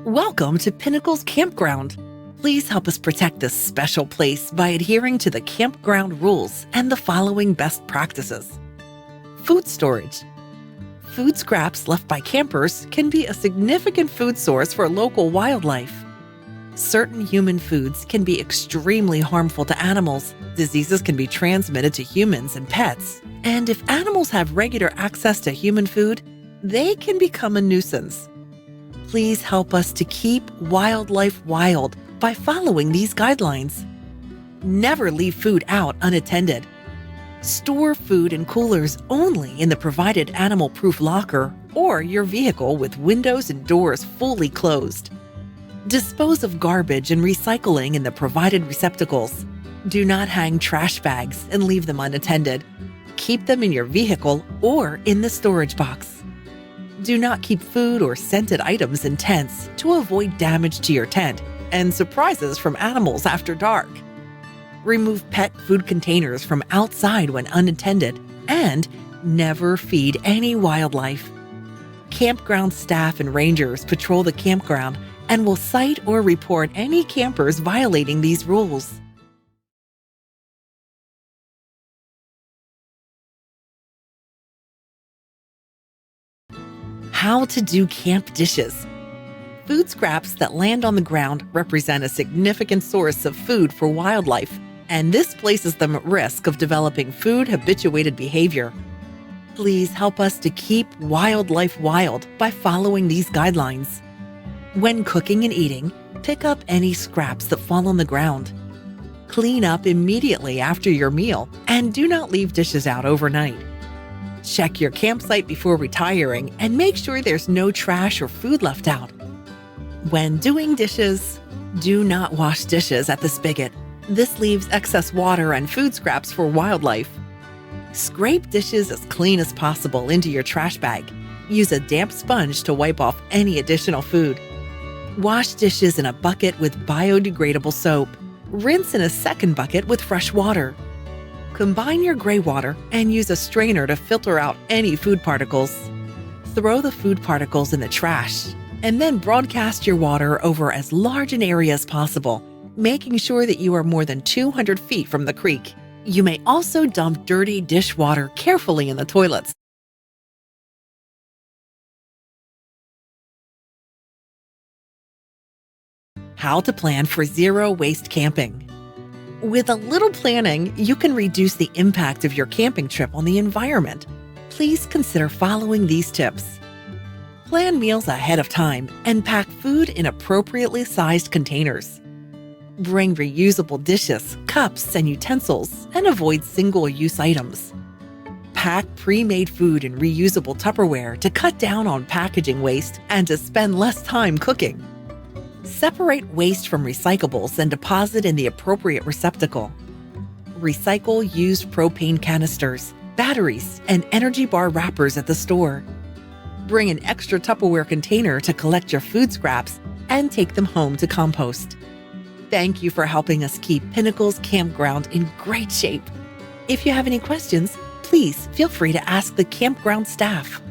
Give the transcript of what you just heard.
Welcome to Pinnacles Campground. Please help us protect this special place by adhering to the campground rules and the following best practices. Food storage. Food scraps left by campers can be a significant food source for local wildlife. Certain human foods can be extremely harmful to animals. Diseases can be transmitted to humans and pets. And if animals have regular access to human food, they can become a nuisance. Please help us to keep wildlife wild by following these guidelines. Never leave food out unattended. Store food in coolers only in the provided animal-proof locker or your vehicle with windows and doors fully closed. Dispose of garbage and recycling in the provided receptacles. Do not hang trash bags and leave them unattended. Keep them in your vehicle or in the storage box. Do not keep food or scented items in tents to avoid damage to your tent and surprises from animals after dark. Remove pet food containers from outside when unattended, and never feed any wildlife. Campground staff and rangers patrol the campground and will cite or report any campers violating these rules. How to do camp dishes. Food scraps that land on the ground represent a significant source of food for wildlife, and this places them at risk of developing food-habituated behavior. Please help us to keep wildlife wild by following these guidelines. When cooking and eating, pick up any scraps that fall on the ground. Clean up immediately after your meal, and do not leave dishes out overnight. Check your campsite before retiring and make sure there's no trash or food left out. When doing dishes, do not wash dishes at the spigot. This leaves excess water and food scraps for wildlife. Scrape dishes as clean as possible into your trash bag. Use a damp sponge to wipe off any additional food. Wash dishes in a bucket with biodegradable soap. Rinse in a second bucket with fresh water. Combine your gray water and use a strainer to filter out any food particles. Throw the food particles in the trash, and then broadcast your water over as large an area as possible, making sure that you are more than 200 feet from the creek. You may also dump dirty dishwater carefully in the toilets. How to plan for zero-waste camping. With a little planning, you can reduce the impact of your camping trip on the environment. Please consider following these tips. Plan meals ahead of time and pack food in appropriately sized containers. Bring reusable dishes, cups, and utensils, and avoid single-use items. Pack pre-made food in reusable Tupperware to cut down on packaging waste and to spend less time cooking. Separate waste from recyclables and deposit in the appropriate receptacle. Recycle used propane canisters, batteries, and energy bar wrappers at the store. Bring an extra Tupperware container to collect your food scraps and take them home to compost. Thank you for helping us keep Pinnacles Campground in great shape. If you have any questions, please feel free to ask the campground staff.